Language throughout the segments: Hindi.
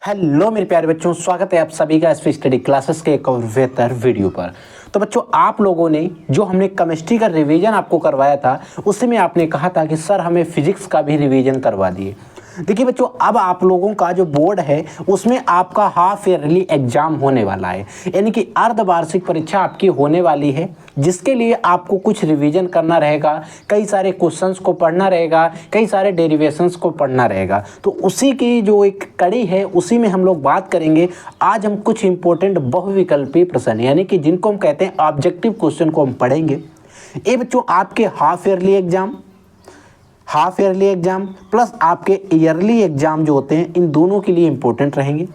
हेलो मेरे प्यारे बच्चों, स्वागत है आप सभी का एसपी स्टडी क्लासेस के एक और बेहतर वीडियो पर। तो बच्चों, आप लोगों ने जो हमने केमिस्ट्री का रिवीजन आपको करवाया था उससे में आपने कहा था कि सर हमें फिजिक्स का भी रिवीजन करवा दिए। देखिए बच्चों, अब आप लोगों का जो बोर्ड है उसमें आपका हाफ ईयरली एग्जाम होने वाला है, यानी कि अर्धवार्षिक परीक्षा आपकी होने वाली है, जिसके लिए आपको कुछ रिवीजन करना रहेगा, कई सारे क्वेश्चंस को पढ़ना रहेगा, कई सारे डेरिवेशंस को पढ़ना रहेगा। तो उसी की जो एक कड़ी है उसी में हम लोग बात करेंगे। आज हम कुछ इंपॉर्टेंट बहुविकल्पी प्रश्न यानी कि जिनको हम कहते हैं ऑब्जेक्टिव क्वेश्चन को हम पढ़ेंगे। ये बच्चों आपके हाफ ईयरली एग्जाम प्लस आपके ईयरली एग्जाम जो होते हैं इन दोनों के लिए इंपॉर्टेंट रहेंगे।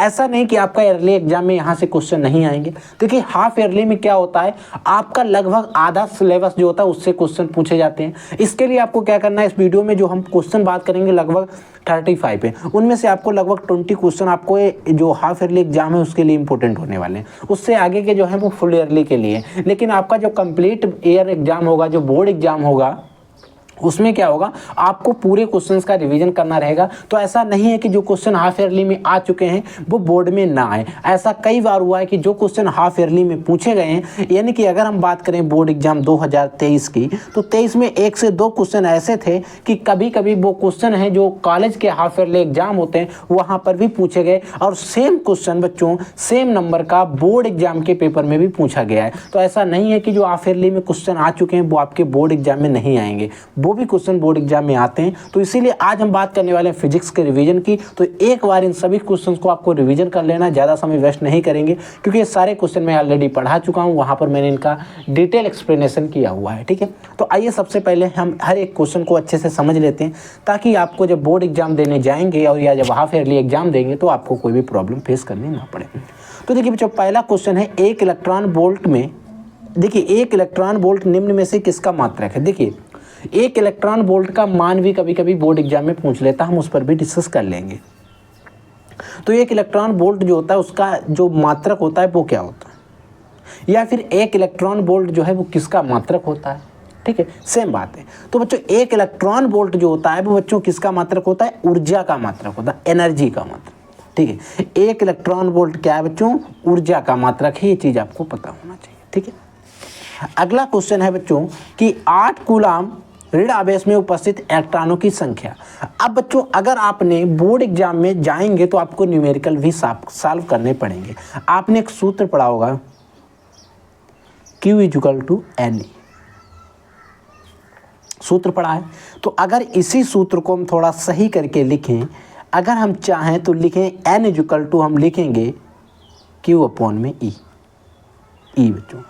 ऐसा नहीं कि आपका ईयरली एग्जाम में यहाँ से क्वेश्चन नहीं आएंगे। देखिए हाफ ईयरली में क्या होता है, आपका लगभग आधा सिलेबस जो होता है उससे क्वेश्चन पूछे जाते हैं। इसके लिए आपको क्या करना है, इस वीडियो में जो हम क्वेश्चन बात करेंगे लगभग 35 है, उनमें से आपको लगभग 20 क्वेश्चन आपको जो हाफ ईयरली एग्जाम है उसके लिए इंपॉर्टेंट होने वाले हैं। उससे आगे के जो है वो फुल ईयरली के लिए। लेकिन आपका जो कंप्लीट ईयर एग्जाम होगा, जो बोर्ड एग्जाम होगा, उसमें क्या होगा, आपको पूरे क्वेश्चंस का रिवीजन करना रहेगा। तो ऐसा नहीं है कि जो क्वेश्चन हाफ ईयरली में आ चुके हैं वो बोर्ड में ना आए। ऐसा कई बार हुआ है कि जो क्वेश्चन हाफ ईयरली में पूछे गए हैं, यानी कि अगर हम बात करें बोर्ड एग्जाम 2023 की, तो 23 में 1 से 2 क्वेश्चन ऐसे थे कि कभी कभी वो क्वेश्चन है जो कॉलेज के हाफ ईयरली एग्जाम होते हैं वहाँ पर भी पूछे गए, और सेम क्वेश्चन बच्चों सेम नंबर का बोर्ड एग्जाम के पेपर में भी पूछा गया है। तो ऐसा नहीं है कि जो हाफ ईयरली में क्वेश्चन आ चुके हैं वो आपके बोर्ड एग्जाम में नहीं आएंगे, वो भी क्वेश्चन बोर्ड एग्जाम में आते हैं। तो इसीलिए आज हम बात करने वाले हैं फिजिक्स के रिवीजन की। तो एक बार इन सभी क्वेश्चंस को आपको रिवीजन कर लेना, ज़्यादा समय वेस्ट नहीं करेंगे क्योंकि ये सारे क्वेश्चन मैं ऑलरेडी पढ़ा चुका हूँ, वहाँ पर मैंने इनका डिटेल एक्सप्लेनेशन किया हुआ है। ठीक है, तो आइए सबसे पहले हम हर एक क्वेश्चन को अच्छे से समझ लेते हैं, ताकि आपको जब बोर्ड एग्जाम देने जाएंगे और या जब हाफ ईयरली एग्जाम देंगे तो आपको कोई भी प्रॉब्लम फेस करनी ना पड़े। तो देखिए बच्चों, पहला क्वेश्चन है, एक इलेक्ट्रॉन वोल्ट में, देखिए एक इलेक्ट्रॉन वोल्ट निम्न में से किसका मात्रक है। देखिए एक इलेक्ट्रॉन वोल्ट का मान भी कभी कभी बोर्ड एग्जाम में पूछ लेता, हम उस पर भी डिस्कस कर लेंगे। तो एक इलेक्ट्रॉन वोल्ट जो होता है उसका जो मात्रक होता है वो क्या होता है, या फिर एक इलेक्ट्रॉन वोल्ट जो है वो किसका मात्रक होता है। ठीक है, सेम बात है। तो बच्चों एक इलेक्ट्रॉन वोल्ट जो होता है वो बच्चों किसका मात्रक होता है, ऊर्जा का मात्रक होता है, एनर्जी का मात्रक। ठीक है, एक इलेक्ट्रॉन वोल्ट क्या है बच्चों, ऊर्जा का मात्रक है, ये चीज़ आपको पता होना चाहिए। ठीक है, अगला क्वेश्चन है बच्चों कि 8 कूलाम ऋण आवेश में उपस्थित इलेक्ट्रॉनों की संख्या। अब बच्चों अगर आपने बोर्ड एग्जाम में जाएंगे तो आपको न्यूमेरिकल भी सॉल्व करने पड़ेंगे। आपने एक सूत्र पढ़ा होगा, Q = NE, सूत्र पढ़ा है। तो अगर इसी सूत्र को हम थोड़ा सही करके लिखें, अगर हम चाहें तो लिखें N = हम लिखेंगे Q/E, E बच्चों।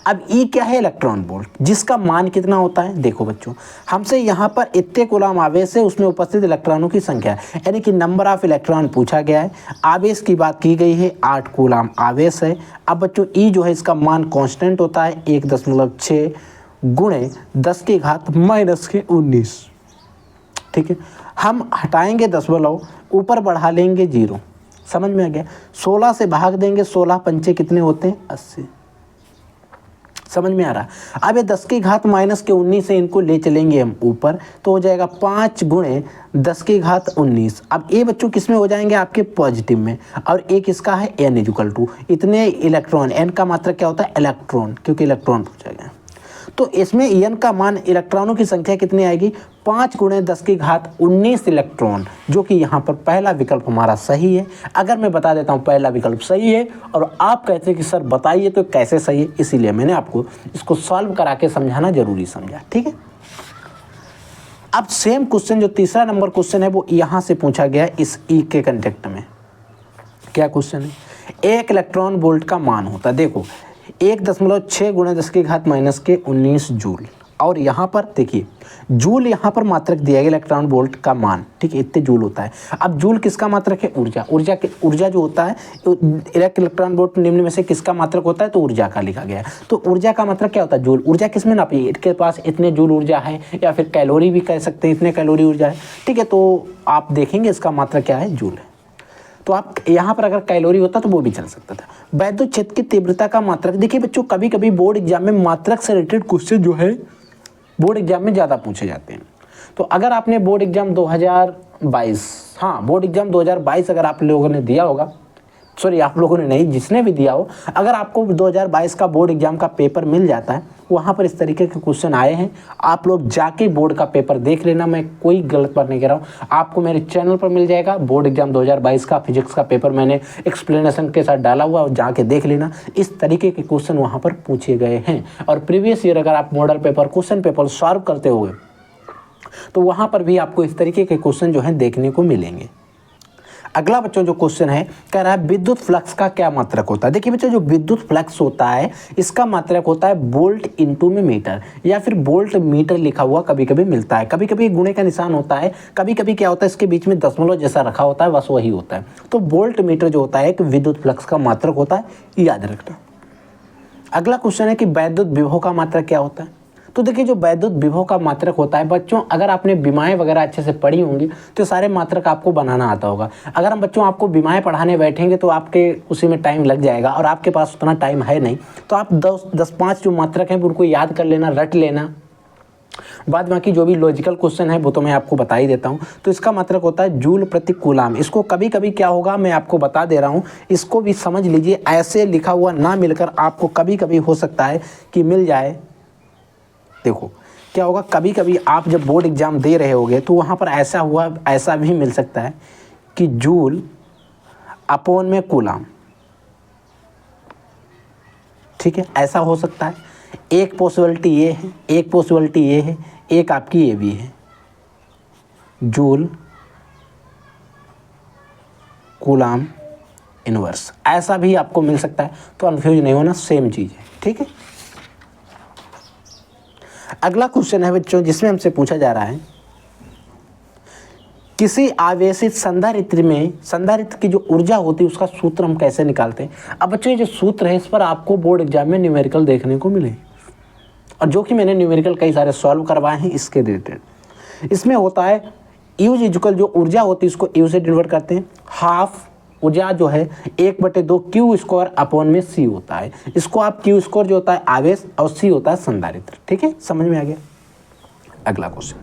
अब E क्या है, इलेक्ट्रॉन वोल्ट, जिसका मान कितना होता है। देखो बच्चों, हमसे यहाँ पर इतने कूलाम आवेश है, उसमें उपस्थित इलेक्ट्रॉनों की संख्या यानी कि नंबर ऑफ इलेक्ट्रॉन पूछा गया है। आवेश की बात की गई है, 8 कूलाम आवेश है। अब बच्चों E जो है इसका मान कांस्टेंट होता है 1.6 गुणे 10⁻⁻19। ठीक है, हम हटाएंगे दशमलव, ऊपर बढ़ा लेंगे 0। समझ में आ गया। 16 से भाग देंगे, 16 पंचे कितने होते हैं, 80। समझ में आ रहा। अब ये 10⁻⁻19 से इनको ले चलेंगे हम ऊपर, तो हो जाएगा 5 गुणे 10⁻19। अब ये बच्चों किस में हो जाएंगे, आपके पॉजिटिव में, और एक इसका है N = इतने इलेक्ट्रॉन। N का मात्रक क्या होता है, इलेक्ट्रॉन, क्योंकि इलेक्ट्रॉन पूछा गया। तो इसमें N का मान, इलेक्ट्रॉनों की संख्या कितनी आएगी, 5 गुणे 10⁻19 इलेक्ट्रॉन, जो कि यहाँ पर पहला विकल्प हमारा सही है। अगर मैं बता देता हूँ पहला विकल्प सही है और आप कहते हैं कि सर बताइए तो कैसे सही है, इसीलिए मैंने आपको इसको सॉल्व करा के समझाना जरूरी समझा। ठीक है, अब सेम क्वेश्चन जो तीसरा नंबर क्वेश्चन है वो यहाँ से पूछा गया इस E के कंटेक्ट में। क्या क्वेश्चन है, एक इलेक्ट्रॉन वोल्ट का मान होता है, देखो 1.6 गुणे 10⁻⁻19 जूल, और यहाँ पर देखिए जूल यहाँ पर मात्रक दिया गया इलेक्ट्रॉन वोल्ट का मान। ठीक है, इतने जूल होता है। अब जूल किसका मात्रक है, ऊर्जा जो होता है, एक इलेक्ट्रॉन वोल्ट निम्न में से किसका मात्रक होता है, तो ऊर्जा का लिखा गया है। तो ऊर्जा का मात्रक क्या होता है, जूल। ऊर्जा किस में नापी, इसके पास इतने जूल ऊर्जा है, या फिर कैलोरी भी कह सकते हैं, इतने कैलोरी ऊर्जा है। ठीक है, तो आप देखेंगे इसका मात्रक क्या है, जूल है। तो आप यहाँ पर अगर कैलोरी होता तो वो भी चल सकता था। वैद्युत क्षेत्र की तीव्रता का मात्रक, देखिए बच्चों कभी कभी बोर्ड एग्जाम में मात्रक से रिलेटेड क्वेश्चन जो है बोर्ड एग्जाम में ज़्यादा पूछे जाते हैं। तो अगर आपने बोर्ड एग्जाम 2022, हाँ बोर्ड एग्जाम 2022 अगर आप लोगों ने दिया होगा, सॉरी आप लोगों ने नहीं, जिसने भी दिया हो, अगर आपको 2022 का बोर्ड एग्जाम का पेपर मिल जाता है, वहाँ पर इस तरीके के क्वेश्चन आए हैं। आप लोग जाके बोर्ड का पेपर देख लेना, मैं कोई गलत बात नहीं कह रहा हूँ। आपको मेरे चैनल पर मिल जाएगा बोर्ड एग्जाम 2022 का फिजिक्स का पेपर, मैंने एक्सप्लेनेशन के साथ डाला हुआ, जाके देख लेना। इस तरीके के क्वेश्चन वहाँ पर पूछे गए हैं। और प्रीवियस ईयर अगर आप model paper, question paper solve करते होंगे तो वहाँ पर भी आपको इस तरीके के क्वेश्चन जो हैं देखने को मिलेंगे। अगला बच्चों जो क्वेश्चन है, कह रहा है विद्युत फ्लक्स का क्या मात्रक होता है। देखिए बच्चों, जो विद्युत फ्लक्स होता है इसका मात्रक होता है वोल्ट इनटू में मीटर, या फिर वोल्ट मीटर लिखा हुआ कभी कभी मिलता है। कभी कभी गुणे का निशान होता है, कभी कभी क्या होता है इसके बीच में दशमलव जैसा रखा होता है, बस वही होता है। तो वोल्ट मीटर जो होता है एक विद्युत फ्लक्स का मात्रक होता है, याद रखना। अगला क्वेश्चन है कि वैद्युत विभव का मात्रक क्या होता है। तो देखिए, जो वैद्युत विभव का मात्रक होता है बच्चों, अगर आपने विमाएँ वगैरह अच्छे से पढ़ी होंगी तो सारे मात्रक आपको बनाना आता होगा। अगर हम बच्चों आपको विमाएँ पढ़ाने बैठेंगे तो आपके उसी में टाइम लग जाएगा, और आपके पास उतना टाइम है नहीं, तो आप 10-5 जो मात्रक हैं उनको याद कर लेना, रट लेना। बाद बाकी जो भी लॉजिकल क्वेश्चन है वो तो मैं आपको बता ही देता हूँ। तो इसका मात्रक होता है जूल प्रति कूलाम। इसको कभी कभी क्या होगा, मैं आपको बता दे रहा हूँ, इसको भी समझ लीजिए। ऐसे लिखा हुआ ना मिलकर आपको कभी कभी हो सकता है कि मिल जाए। देखो क्या होगा, कभी कभी आप जब बोर्ड एग्जाम दे रहे होगे तो वहाँ पर ऐसा भी मिल सकता है कि जूल अपॉन में कूलाम, ठीक है, ऐसा हो सकता है। एक पॉसिबिलिटी ये है, एक पॉसिबिलिटी ये है, एक आपकी ये भी है, जूल कूलाम इनवर्स, ऐसा भी आपको मिल सकता है। तो कन्फ्यूज नहीं होना, सेम चीज़ है, ठीक है। अगला क्वेश्चन है बच्चों जिसमें हमसे पूछा जा रहा है, किसी आवेशित संधारित्र में संधारित्र की जो ऊर्जा होती है उसका सूत्र हम कैसे निकालते हैं। अब बच्चों ये जो सूत्र है इस पर आपको बोर्ड एग्जाम में न्यूमेरिकल देखने को मिले, और जो कि मैंने न्यूमेरिकल कई सारे सॉल्व करवाए हैं इसके रिलेटेड। इसमें होता है यूज इक्वल, जो ऊर्जा होती है उसको यू से डिनोट करते हैं, हाफ ऊर्जा जो है 1/2 क्यू स्क्वायर अपॉन में सी होता है। इसको आप क्यू स्क्वायर जो होता है आवेश और सी होता है संधारित्र, ठीक है, समझ में आ गया। अगला क्वेश्चन,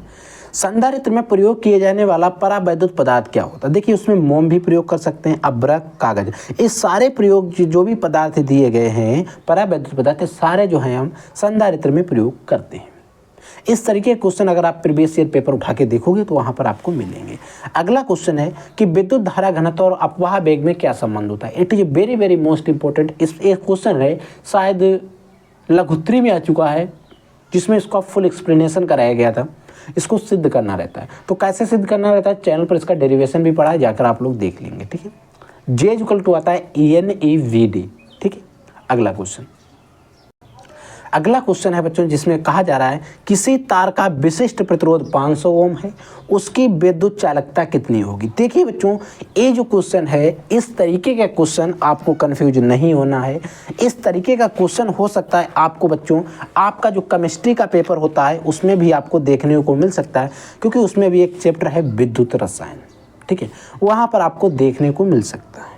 संधारित्र में प्रयोग किए जाने वाला परावैद्युत पदार्थ क्या होता है। देखिए उसमें मोम भी प्रयोग कर सकते हैं, अभ्रक, कागज, ये सारे प्रयोग जो भी पदार्थ दिए गए हैं परावैद्युत पदार्थ, सारे जो हैं हम संधारित्र में प्रयोग करते हैं। इस तरीके के क्वेश्चन अगर आप प्रीवियस ईयर पेपर उठा के देखोगे तो वहाँ पर आपको मिलेंगे। अगला क्वेश्चन है कि विद्युत धारा घनत्व और अपवाह वेग में क्या संबंध होता है। It is very very most important. इस एक क्वेश्चन है, शायद लघुत्री में आ चुका है, जिसमें इसका फुल एक्सप्लेनेशन कराया गया था। इसको सिद्ध करना रहता है, तो कैसे सिद्ध करना रहता है, चैनल पर इसका डेरिवेशन भी पढ़ा है, जाकर आप लोग देख लेंगे, ठीक है। जे इक्वल टू आता है ENEVD, ठीक है। अगला क्वेश्चन, अगला क्वेश्चन है बच्चों जिसमें कहा जा रहा है किसी तार का विशिष्ट प्रतिरोध 500 ओम है, उसकी विद्युत चालकता कितनी होगी। देखिए बच्चों, ये जो क्वेश्चन है इस तरीके का क्वेश्चन आपको कंफ्यूज नहीं होना है। इस तरीके का क्वेश्चन हो सकता है आपको बच्चों, आपका जो केमिस्ट्री का पेपर होता है उसमें भी आपको देखने को मिल सकता है, क्योंकि उसमें भी एक चैप्टर है विद्युत रसायन, ठीक है, वहाँ पर आपको देखने को मिल सकता है।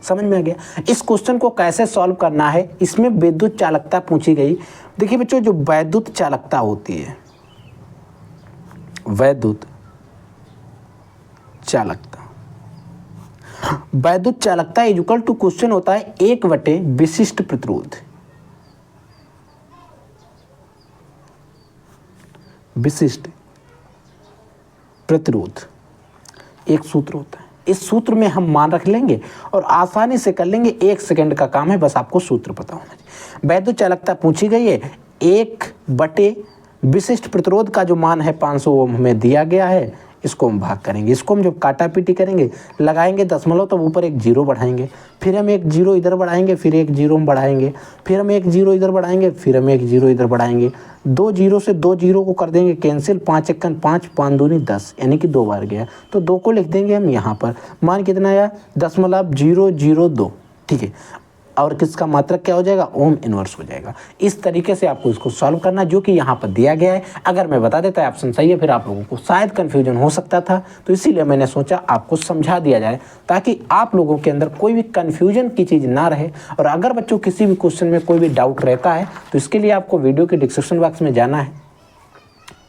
समझ में आ गया। इस क्वेश्चन को कैसे सॉल्व करना है, इसमें विद्युत चालकता पूछी गई। देखिए बच्चों, जो वैद्युत चालकता होती है, वैद्युत चालकता, वैद्युत चालकता इक्वल टू क्वेश्चन होता है 1/, विशिष्ट प्रतिरोध, विशिष्ट प्रतिरोध, एक सूत्र होता है। इस सूत्र में हम मान रख लेंगे और आसानी से कर लेंगे, 1 सेकंड का काम है, बस आपको सूत्र पता होना चाहिए। वैद्युत चालकता पूछी गई है, 1/, विशिष्ट प्रतिरोध का जो मान है 500 ओम हमें दिया गया है, इसको हम भाग करेंगे। इसको हम जब काटा पीटी करेंगे, लगाएंगे दशमलव, तो ऊपर एक जीरो बढ़ाएंगे, फिर हम एक जीरो इधर बढ़ाएंगे, फिर एक जीरो हम बढ़ाएंगे, फिर हम एक जीरो इधर बढ़ाएंगे, फिर हम एक जीरो इधर बढ़ाएंगे। 2 जीरो से 2 जीरो को कर देंगे कैंसिल, 5 × 5, 5 दूनी 10, यानी कि 2 बार गया, तो 2 को लिख देंगे हम यहाँ पर। मान कितना आया, 0.002, ठीक है। और किसका मात्रक क्या हो जाएगा, ओम इनवर्स हो जाएगा। इस तरीके से आपको इसको सॉल्व करना, जो कि यहाँ पर दिया गया है। अगर मैं बता देता है ऑप्शन सही है, फिर आप लोगों को शायद कन्फ्यूजन हो सकता था, तो इसीलिए मैंने सोचा आपको समझा दिया जाए, ताकि आप लोगों के अंदर कोई भी कन्फ्यूजन की चीज़ ना रहे। और अगर बच्चों किसी भी क्वेश्चन में कोई भी डाउट रहता है, तो इसके लिए आपको वीडियो के डिस्क्रिप्शन बॉक्स में जाना है,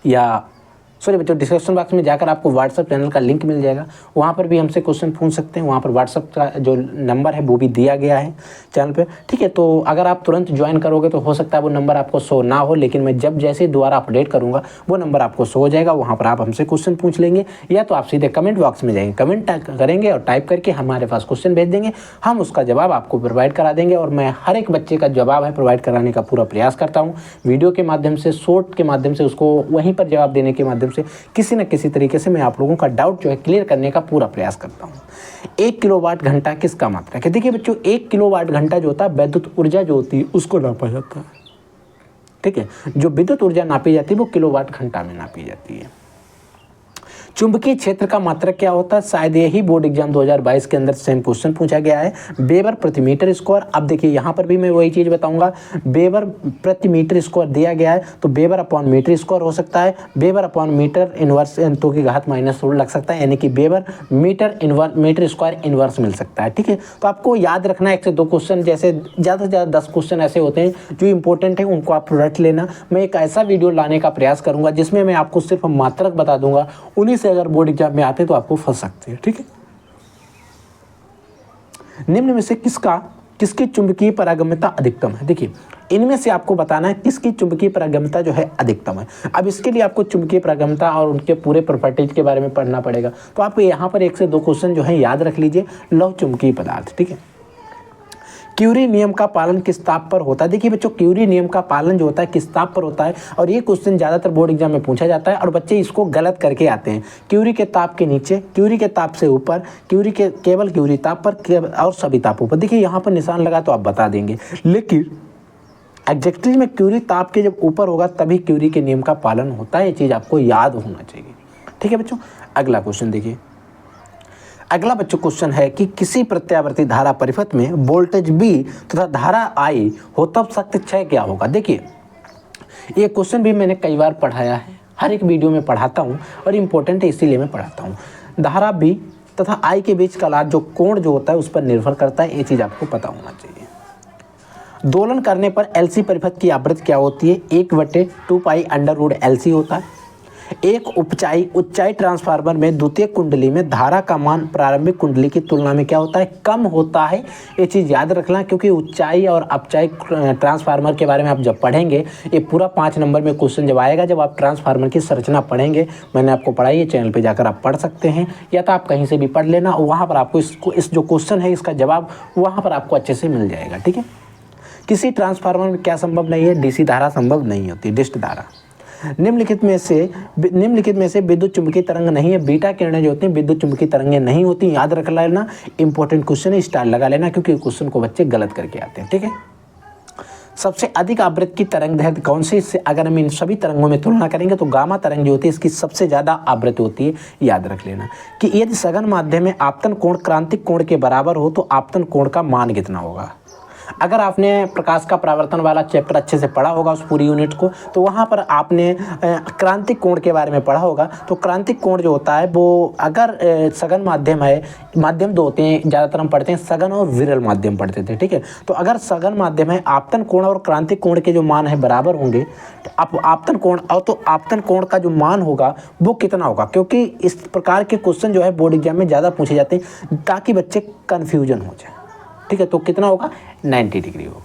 या सॉरी बच्चों, डिस्क्रिप्शन बॉक्स में जाकर आपको व्हाट्सअप चैनल का लिंक मिल जाएगा, वहाँ पर भी हमसे क्वेश्चन पूछ सकते हैं। वहाँ पर व्हाट्सअप का जो नंबर है वो भी दिया गया है चैनल पे, ठीक है। तो अगर आप तुरंत ज्वाइन करोगे तो हो सकता है वो नंबर आपको शो ना हो, लेकिन मैं जब जैसे ही दोबारा अपडेट करूँगा वो नंबर आपको शो हो जाएगा। वहाँ पर आप हमसे क्वेश्चन पूछ लेंगे, या तो आप सीधे कमेंट बॉक्स में जाएंगे, कमेंट करेंगे और टाइप करके हमारे पास क्वेश्चन भेज देंगे, हम उसका जवाब आपको प्रोवाइड करा देंगे। और मैं हर एक बच्चे का जवाब है प्रोवाइड कराने का पूरा प्रयास करता हूँ, वीडियो के माध्यम से, शॉर्ट के माध्यम से, उसको वहीं पर जवाब देने के माध्यम से किसी न किसी तरीके से मैं आप लोगों का डाउट जो है क्लियर करने का पूरा प्रयास करता हूँ। 1 किलोवाट घंटा किसका मात्रक है? देखिए बच्चों, 1 किलोवाट घंटा जो होता है विद्युत ऊर्जा जो होती है उसको नापा जाता है, ठीक है। जो विद्युत ऊर्जा नापी जाती है वो किलोवाट घंटा में नापी जाती है। चुंबकीय क्षेत्र का मात्रक क्या होता है? शायद यही बोर्ड एग्जाम 2022 के अंदर सेम क्वेश्चन पूछा गया है, वेबर प्रति मीटर स्क्वायर। अब देखिए यहाँ पर भी मैं वही चीज़ बताऊंगा, वेबर प्रति मीटर स्क्वायर दिया गया है तो वेबर अपॉन मीटर स्क्वायर हो सकता है, वेबर अपॉन मीटर इनवर्स तो की घात माइनस लग सकता है, यानी कि वेबर मीटर स्क्वायर इनवर्स मिल सकता है, ठीक है। तो आपको याद रखना 1 से 2 क्वेश्चन, जैसे ज़्यादा से ज़्यादा 10 क्वेश्चन ऐसे होते हैं जो इंपॉर्टेंट है, उनको आप रट लेना। मैं एक ऐसा वीडियो लाने का प्रयास करूँगा जिसमें मैं आपको सिर्फ मात्रक बता दूंगा, उन्हीं से अगर बोर्ड एग्जाम में आते तो आपको फंस सकते हैं, ठीक है। निम्न में से किसकी चुंबकीय पारगम्यता अधिकतम है? देखिए इनमें से आपको बताना है किसकी चुंबकीय पारगम्यता जो है अधिकतम है। अब इसके लिए आपको चुंबकीय पारगम्यता और उनके पूरे प्रॉपर्टीज के बारे में पढ़ना पड़ेगा। तो आप यहाँ पर 1 से 2 क्वेश्चन जो है याद रख लीजिए। लौह चुंबकीय पदार्थ, ठीक है। क्यूरी नियम का पालन किस ताप पर होता है? देखिए बच्चों, क्यूरी नियम का पालन जो होता है किस ताप पर होता है, और ये क्वेश्चन ज़्यादातर बोर्ड एग्जाम में पूछा जाता है और बच्चे इसको गलत करके आते हैं। क्यूरी के ताप के नीचे, क्यूरी के ताप से ऊपर, क्यूरी के केवल क्यूरी ताप पर और सभी तापों पर। देखिए यहाँ पर निशान लगा तो आप बता देंगे, लेकिन एग्जैक्टली में क्यूरी ताप के जब ऊपर होगा तभी क्यूरी के नियम का पालन होता है। ये चीज़ आपको याद होना चाहिए, ठीक है बच्चों। अगला क्वेश्चन देखिए, अगला बच्चों क्वेश्चन है कि किसी प्रत्यावर्ती धारा परिपथ में वोल्टेज V तथा धारा I हो तब शक्ति क्षय क्या होगा? देखिए ये क्वेश्चन भी मैंने कई बार पढ़ाया है, हर एक वीडियो में पढ़ाता हूँ और इम्पोर्टेंट है इसीलिए मैं पढ़ाता हूँ। धारा V तथा I के बीच का जो कोण जो होता है उस पर निर्भर करता है, ये चीज़ आपको पता होना चाहिए। दोलन करने पर LC परिपथ की आवृत्ति क्या होती है? 1/2 पाई √LC होता है। एक उच्चाई ट्रांसफार्मर में द्वितीय कुंडली में धारा का मान प्रारंभिक कुंडली की तुलना में क्या होता है? कम होता है। ये चीज़ याद रखना, क्योंकि उच्चाई और अपचाई ट्रांसफार्मर के बारे में आप जब पढ़ेंगे, ये पूरा 5 नंबर में क्वेश्चन जब आएगा, जब आप ट्रांसफार्मर की संरचना पढ़ेंगे, मैंने आपको पढ़ाई है, चैनल पर जाकर आप पढ़ सकते हैं, या तो आप कहीं से भी पढ़ लेना, वहाँ पर आपको इस जो क्वेश्चन है इसका जवाब वहाँ पर आपको अच्छे से मिल जाएगा, ठीक है। किसी ट्रांसफार्मर में क्या संभव नहीं है? DC धारा संभव नहीं होती, डिस्ट धारा। निम्नलिखित में से विद्युत चुंबकीय तरंग नहीं है। बीटा किरणें जो होती हैं विद्युत चुंबकीय तरंगें नहीं होती, याद रख लेना, इंपॉर्टेंट क्वेश्चन है, स्टार लगा लेना, क्योंकि क्वेश्चन को बच्चे गलत करके आते हैं, ठीक है। सबसे अधिक आवृत्ति की तरंग दैर्घ्य कौन सी? इससे अगर हम इन सभी तरंगों में तुलना करेंगे तो गामा तरंग जो होती है इसकी सबसे ज़्यादा आवृत्ति होती है। याद रख लेना कि यदि सघन माध्यम में आपतन कोण क्रांतिक कोण के बराबर हो तो आपतन कोण का मान कितना होगा? अगर आपने प्रकाश का परावर्तन वाला चैप्टर अच्छे से पढ़ा होगा उस पूरी यूनिट को, तो वहाँ पर आपने क्रांतिक कोण के बारे में पढ़ा होगा। तो क्रांतिक कोण जो होता है वो अगर सघन माध्यम है, माध्यम 2 होते हैं, ज़्यादातर हम पढ़ते हैं सघन और विरल माध्यम पढ़ते थे, ठीक है। तो अगर सघन माध्यम है, आपतन कोण और क्रांतिक कोण के जो मान है बराबर होंगे, आपतन कोण और तो आपतन कोण का जो मान होगा वो कितना होगा? क्योंकि इस प्रकार के क्वेश्चन जो है बोर्ड एग्जाम में ज़्यादा पूछे जाते हैं ताकि बच्चे कन्फ्यूजन हो जाए, ठीक है। तो कितना होगा? 90 डिग्री होगा।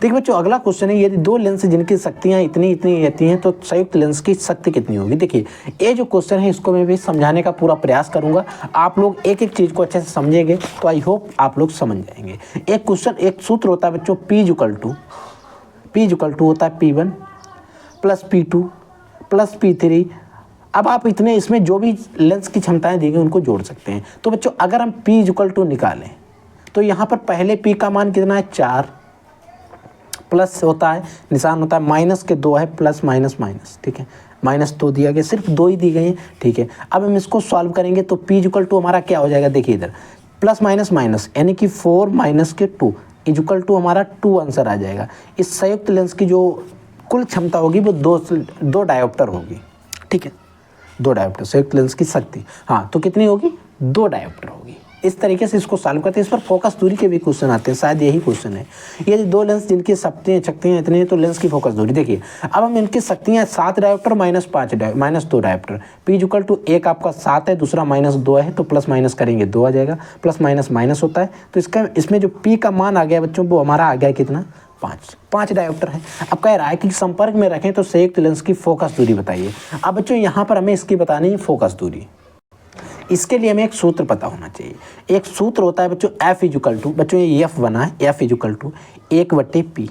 देखिए बच्चों, अगला क्वेश्चन है, यदि 2 लेंस जिनकी शक्तियां इतनी रहती हैं तो संयुक्त लेंस की शक्ति कितनी होगी? देखिए ये जो क्वेश्चन है इसको मैं भी समझाने का पूरा प्रयास करूंगा। आप लोग एक एक चीज़ को अच्छे से समझेंगे तो आई होप आप लोग समझ जाएंगे। एक क्वेश्चन, एक सूत्र होता है बच्चों, P होता है P1 + P2 + P3। अब आप इतने इसमें जो भी लेंस की क्षमताएं दी गई उनको जोड़ सकते हैं। तो बच्चों अगर हम P निकालें तो यहाँ पर पहले P का मान कितना है? 4, प्लस होता है, निशान होता है माइनस के 2 है, प्लस माइनस, ठीक है। -2 दिया गया, सिर्फ 2 ही दी गई हैं, ठीक है। अब हम इसको सॉल्व करेंगे तो P हमारा क्या हो जाएगा? देखिए इधर प्लस माइनस यानी कि 4 - 2 = हमारा 2 आंसर आ जाएगा। इस संयुक्त लेंस की जो कुल क्षमता होगी वो 2 डायोप्टर होगी, ठीक है। 2 डायोप्टर संयुक्त लेंस की शक्ति, हाँ, तो कितनी होगी? 2 डायोप्टर होगी, इस तरीके से इसको सॉल्व करते हैं। इस पर फोकस दूरी के भी क्वेश्चन आते हैं, शायद यही क्वेश्चन है। ये दो लेंस जिनकी शक्तियाँ इतनी हैं तो लेंस की फोकस दूरी देखिए। अब हम इनकी शक्तियाँ 7 dioptre -2 dioptre, P equal to एक आपका 7 है, दूसरा -2 है, तो प्लस माइनस करेंगे 2 आ जाएगा, प्लस माइनस माइनस होता है, तो इसका इसमें जो P का मान आ गया बच्चों वो हमारा आ गया कितना 5 डायोप्टर है। अब कह रहा है कि संपर्क में रखें तो संयुक्त लेंस की फोकस दूरी बताइए। अब बच्चों यहाँ पर हमें इसकी बतानी है फोकस दूरी। इसके लिए हमें एक सूत्र पता होना चाहिए। एक सूत्र होता है बच्चों F इक्वल टू, बच्चों ये F बना है, F इक्वल टू 1/P,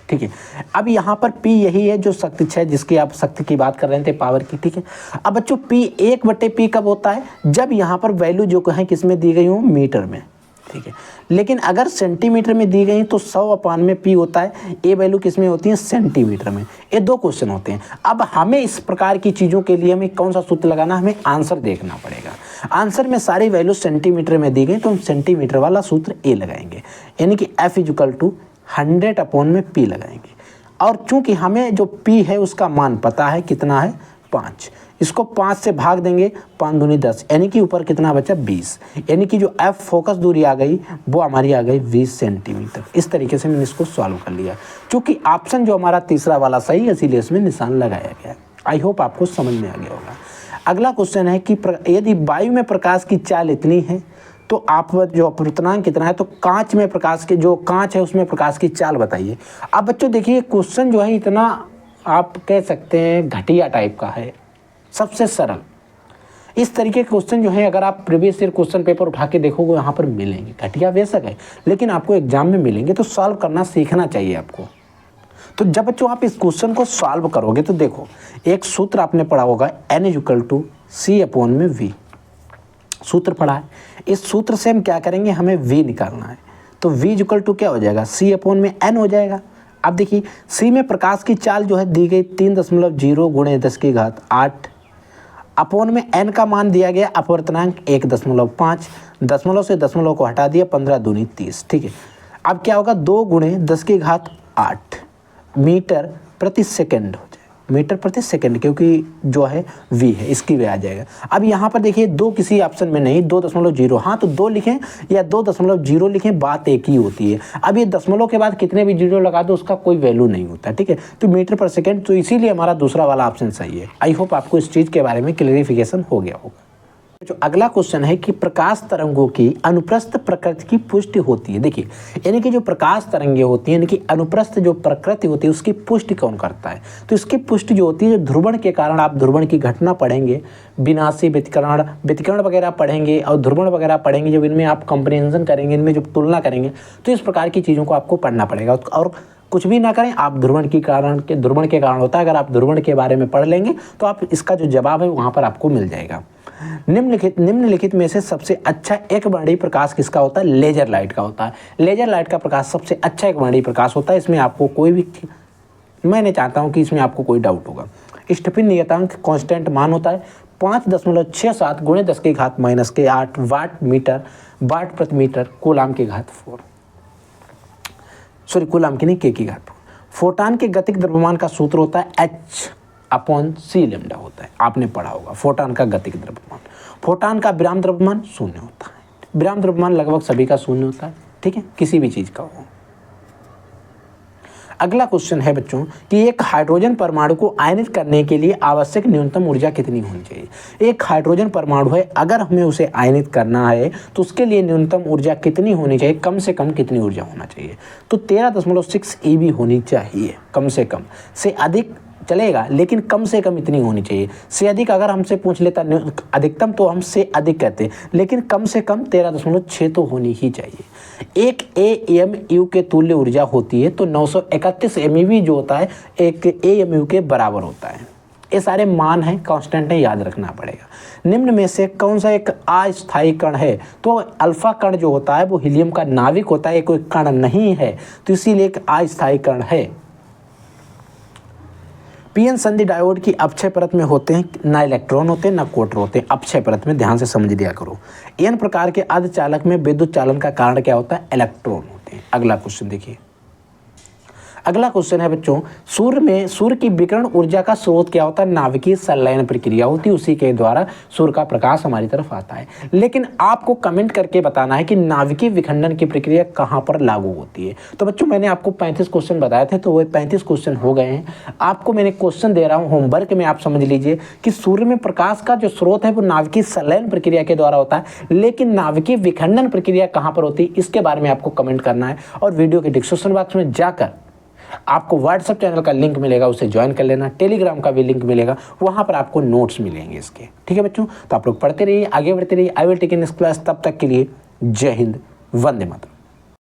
ठीक है। अब यहाँ पर P यही है जो शक्ति 6 जिसकी आप शक्ति की बात कर रहे थे, पावर की, ठीक है। अब बच्चों P 1/P कब होता है, जब यहाँ पर वैल्यू जो है किस में दी गई हो, मीटर में, ठीक है। लेकिन अगर सेंटीमीटर में दी गई तो 100/P होता है। ये वैल्यू किस में होती है, सेंटीमीटर में। ये दो क्वेश्चन होते हैं। अब हमें इस प्रकार की चीज़ों के लिए हमें कौन सा सूत्र लगाना, हमें आंसर देखना पड़ेगा। आंसर में सारी वैल्यू सेंटीमीटर में दी गई तो हम सेंटीमीटर वाला सूत्र ए लगाएंगे, यानी कि F इक्वल टू 100/P लगाएंगे। और चूंकि हमें जो P है उसका मान पता है, कितना है 5, इसको 5 से भाग देंगे, 5 दूनी 10, यानी कि ऊपर कितना बचा 20, यानी कि जो F फोकस दूरी आ गई वो हमारी आ गई 20 सेंटीमीटर। इस तरीके से मैंने इसको सॉल्व कर लिया। चूंकि ऑप्शन जो हमारा तीसरा वाला सही है इसीलिए इसमें निशान लगाया गया है। आई होप आपको समझ में आ गया होगा। अगला क्वेश्चन है कि यदि वायु में प्रकाश की चाल इतनी है तो आप जो अपवर्तनांक कितना है, तो कांच में प्रकाश के जो कांच है उसमें प्रकाश की चाल बताइए। अब बच्चों देखिए क्वेश्चन जो है इतना आप कह सकते हैं घटिया टाइप का है, सबसे सरल। इस तरीके के क्वेश्चन जो है अगर आप प्रीवियस ईयर क्वेश्चन पेपर उठा के देखोगे यहाँ पर मिलेंगे। घटिया बेशक है लेकिन आपको एग्जाम में मिलेंगे, तो सॉल्व करना सीखना चाहिए आपको। तो जब बच्चों आप इस क्वेश्चन को सॉल्व करोगे तो देखो एक सूत्र आपने पढ़ा होगा N इक्वल टू C/V, सूत्र पढ़ा है। इस सूत्र से हम क्या करेंगे, हमें V निकालना है। तो V इक्वल टू क्या हो जाएगा, C/N हो जाएगा। अब देखिए C में प्रकाश की चाल जो है दी गई 3.0 गुणे 10⁸, अपोन में N का मान दिया गया अपवर्तनांक 1.5, दशमलव से दशमलव को हटा दिया, 15 दूनी 30, ठीक है। अब क्या होगा 2 गुणे 10⁸ मीटर प्रति सेकंड हो जाएगा, मीटर प्रति सेकंड, क्योंकि जो है V है इसकी वे आ जाएगा। अब यहाँ पर देखिए 2 किसी ऑप्शन में नहीं, 2.0, हाँ तो 2 लिखें या 2.0 लिखें, बात एक ही होती है। अब ये दशमलव के बाद कितने भी जीरो लगा दो उसका कोई वैल्यू नहीं होता, ठीक है। तो मीटर पर सेकंड, तो इसीलिए हमारा दूसरा वाला ऑप्शन सही है। आई होप आपको इस चीज़ के बारे में क्लियरिफिकेशन हो गया होगा। जो अगला क्वेश्चन है कि प्रकाश तरंगों की अनुप्रस्थ प्रकृति की पुष्टि होती है। देखिए यानी कि जो प्रकाश तरंगे होती हैं, यानी कि अनुप्रस्थ जो प्रकृति होती है उसकी पुष्टि कौन करता है, तो इसकी पुष्टि जो होती है जो ध्रुवण के कारण, आप ध्रुवण की घटना पढ़ेंगे, विनाशी व्यतिकरण वगैरह पढ़ेंगे और ध्रुवण वगैरह पढ़ेंगे, जब इनमें आप कंपेरिजन करेंगे, इनमें जब तुलना करेंगे तो इस प्रकार की चीज़ों को आपको पढ़ना पड़ेगा। और कुछ भी ना करें आप, ध्रुवण के कारण होता है। अगर आप ध्रुवण के बारे में पढ़ लेंगे तो आप इसका जो जवाब है वहाँ पर आपको मिल जाएगा। निम्नलिखित में से सबसे अच्छा एक वर्णीय प्रकाश किसका होता है, लेजर लाइट का होता है। लेजर लाइट का प्रकाश सबसे अच्छा एक वर्णीय प्रकाश होता है। इसमें आपको कोई भी, मैं नहीं चाहता हूँ कि इसमें आपको कोई डाउट होगा। स्टीफन नियतांक कांस्टेंट मान होता है 5.67 गुणे 10⁻⁻8 वाट प्रति मीटर, कूलाम की घात 4, सॉरी कूलाम की नहीं, के की घात 4। फोटान के गतिक द्रव्यमान का सूत्र होता है H/c लैम्डा होता है, आपने पढ़ा होगा फोटान का गतिक द्रव्यमान। फोटान का विराम द्रव्यमान 0 होता है। विराम द्रव्यमान लगभग सभी का 0 होता है, ठीक है, किसी भी चीज़ का हो। अगला क्वेश्चन है बच्चों कि एक हाइड्रोजन परमाणु को आयनित करने के लिए आवश्यक न्यूनतम ऊर्जा कितनी होनी चाहिए। एक हाइड्रोजन परमाणु है, अगर हमें उसे आयनित करना है तो उसके लिए न्यूनतम ऊर्जा कितनी होनी चाहिए, कम से कम कितनी ऊर्जा होना चाहिए, तो 13.6 eV होनी चाहिए। कम से कम, से अधिक चलेगा लेकिन कम से कम इतनी होनी चाहिए। से अधिक अगर हमसे पूछ लेता अधिकतम तो हम से अधिक कहते, लेकिन कम से कम 13.6 तो होनी ही चाहिए। एक AMU के तुल्य ऊर्जा होती है तो 931 MeV जो होता है एक AMU के बराबर होता है। ये सारे मान हैं, कांस्टेंट है, याद रखना पड़ेगा। निम्न में से कौन सा एक अस्थायी कण है, तो अल्फा कण जो होता है वो हीलियम का नाविक होता है, कोई कण नहीं है, तो इसीलिए एक अस्थायी कण है। पीएन संधि डायोड की अपक्षय परत में होते हैं ना इलेक्ट्रॉन होते हैं ना कोटर होते हैं, अपक्षय परत में, ध्यान से समझ दिया करो। एन प्रकार के अर्धचालक में विद्युत चालन का कारण क्या होता है, इलेक्ट्रॉन होते हैं। अगला क्वेश्चन देखिए, अगला क्वेश्चन है बच्चों, सूर्य की विकिरण ऊर्जा का स्रोत क्या होता है? नाभिकीय संलयन प्रक्रिया होती है, उसी के द्वारा सूर्य का प्रकाश हमारी तरफ आता है। लेकिन आपको कमेंट करके बताना है कि नाभिकीय विखंडन की प्रक्रिया कहाँ पर लागू होती है। तो बच्चों मैंने आपको 35 क्वेश्चन बताए थे, तो वो 35 क्वेश्चन हो गए हैं। आपको मैंने क्वेश्चन दे रहा हूँ होमवर्क में, आप समझ लीजिए कि सूर्य में प्रकाश का जो स्रोत है वो नाभिकीय संलयन प्रक्रिया के द्वारा होता है, लेकिन नाभिकीय विखंडन प्रक्रिया कहाँ पर होती है इसके बारे में आपको कमेंट करना है। और वीडियो के डिस्क्रिप्शन बॉक्स में जाकर आपको व्हाट्सएप चैनल का लिंक मिलेगा, उसे ज्वाइन कर लेना। टेलीग्राम का भी लिंक मिलेगा, वहां पर आपको नोट्स मिलेंगे इसके। ठीक है बच्चों, तो आप लोग पढ़ते रहिए, आगे बढ़ते रहिए। I will take in this class. तब तक के लिए जय हिंद, वंदे मातरम।